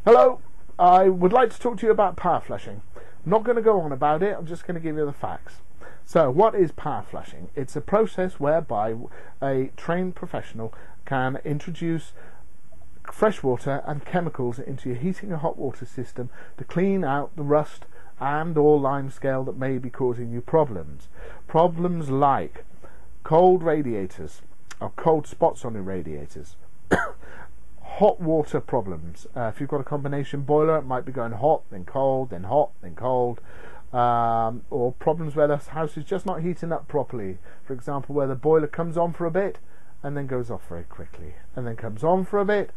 Hello, I would like to talk to you about power flushing. I'm not going to go on about it, I'm just going to give you the facts. So, what is power flushing? It's a process whereby a trained professional can introduce fresh water and chemicals into your heating and hot water system to clean out the rust and or limescale that may be causing you problems. Problems like cold radiators or cold spots on your radiators. Hot water problems. If you've got a combination boiler, it might be going hot, then cold, then hot, then cold. Or problems where the house is just not heating up properly. For example, where the boiler comes on for a bit and then goes off very quickly, and then comes on for a bit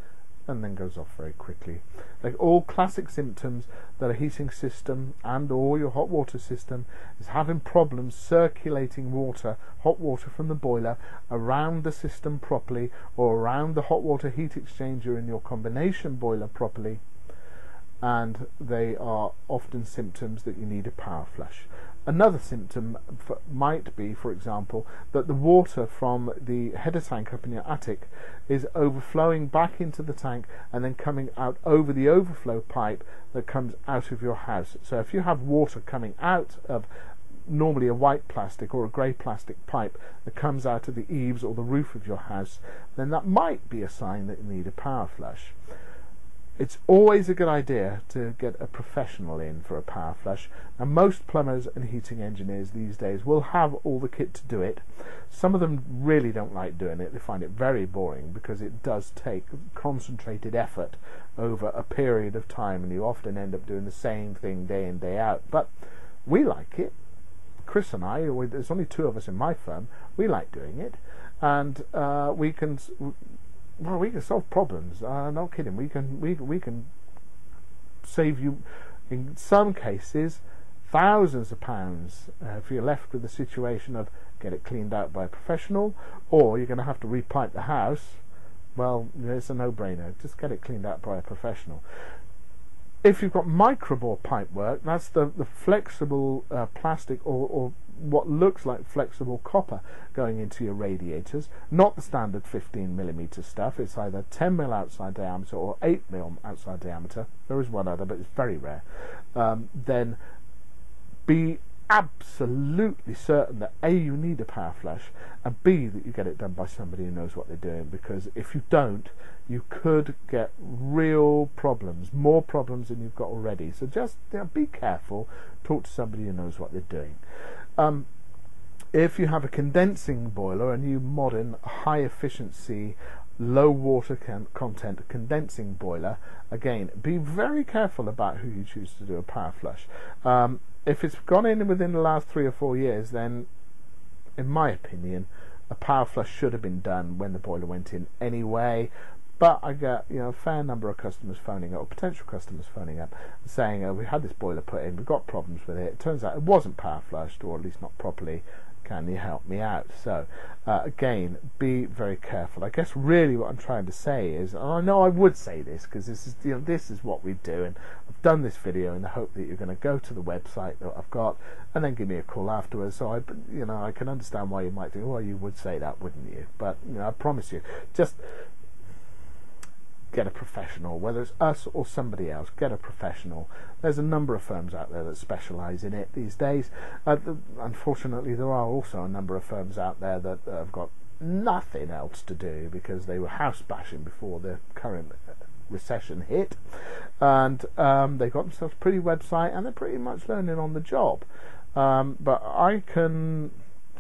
and then goes off very quickly. Like all classic symptoms that a heating system and or your hot water system is having problems circulating water, hot water from the boiler around the system properly, or around the hot water heat exchanger in your combination boiler properly, and they are often symptoms that you need a power flush. Another symptom might be, for example, that the water from the header tank up in your attic is overflowing back into the tank and then coming out over the overflow pipe that comes out of your house. So if you have water coming out of normally a white plastic or a grey plastic pipe that comes out of the eaves or the roof of your house, then that might be a sign that you need a power flush. It's always a good idea to get a professional in for a power flush, and most plumbers and heating engineers these days will have all the kit to do it. Some of them really don't like doing it, they find it very boring because it does take concentrated effort over a period of time, and you often end up doing the same thing day in, day out. But we like it. Chris and I, there's only two of us in my firm, we like doing it, and we can solve problems. No kidding. We can save you, in some cases, thousands of pounds if you're left with the situation of get it cleaned out by a professional, or you're going to have to repipe the house. Well, it's a no-brainer. Just get it cleaned out by a professional. If you've got microbore pipe work, that's the flexible plastic or what looks like flexible copper going into your radiators, not the standard 15mm stuff. It's either 10mm outside diameter or 8mm outside diameter. There is one other, but it's very rare. Then be absolutely certain that A, you need a power flush, and B, that you get it done by somebody who knows what they're doing, because if you don't, you could get real problems, more problems than you've got already. So just be careful, talk to somebody who knows what they're doing. If you have a condensing boiler, a new modern high efficiency low water content condensing boiler, again, be very careful about who you choose to do a power flush. If it's gone in within the last 3 or 4 years, then in my opinion a power flush should have been done when the boiler went in anyway. But I get a fair number of customers phoning up, or potential customers phoning up, saying, we had this boiler put in, we've got problems with it. It turns out it wasn't power flushed, or at least not properly. Can you help me out? So again, be very careful. I guess really what I'm trying to say is, and I know I would say this because this is what we do, and I've done this video in the hope that you're going to go to the website that I've got and then give me a call afterwards. So I can understand why you might think, well, you would say that, wouldn't you? But I promise you, just get a professional, whether it's us or somebody else. Get a professional. There's a number of firms out there that specialise in it these days. Unfortunately, there are also a number of firms out there that have got nothing else to do because they were house bashing before the current recession hit, and they got themselves a pretty website and they're pretty much learning on the job. But I can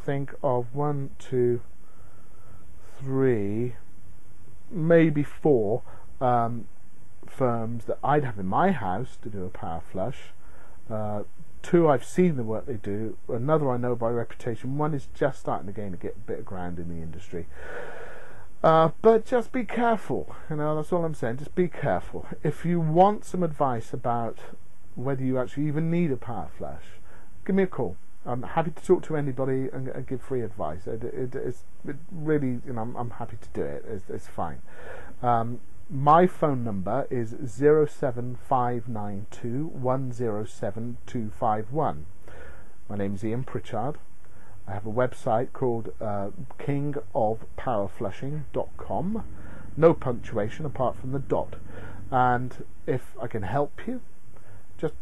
think of 1, 2, 3, maybe 4 firms that I'd have in my house to do a power flush. 2, I've seen the work they do. Another I know by reputation. 1 is just starting again to get a bit of ground in the industry. But just be careful. That's all I'm saying. Just be careful. If you want some advice about whether you actually even need a power flush, give me a call. I'm happy to talk to anybody and give free advice. It's really, I'm happy to do it. It's fine. My phone number is 07592 107 251. My name's Ian Pritchard. I have a website called kingofpowerflushing.com. No punctuation apart from the dot. and if I can help you, just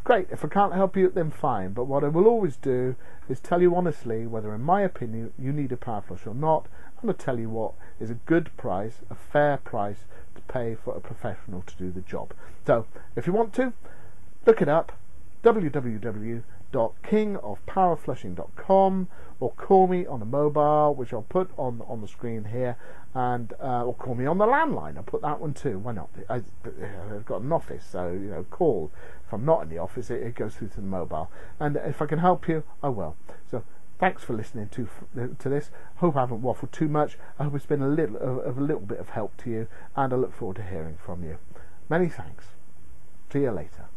great. If I can't help you, then fine. But what I will always do is tell you honestly whether, in my opinion, you need a power flush or not. I'm going to tell you what is a good price, a fair price to pay for a professional to do the job. So if you want to, look it up, www.kingofpowerflushing.com, or call me on a mobile, which I'll put on the screen here, and or call me on the landline. I'll put that one too. Why not? I've got an office, so call. If I'm not in the office, it goes through to the mobile, and if I can help you, I will. So thanks for listening to this. Hope I haven't waffled too much. I hope it's been a little bit of help to you, and I look forward to hearing from you. Many thanks. See you later.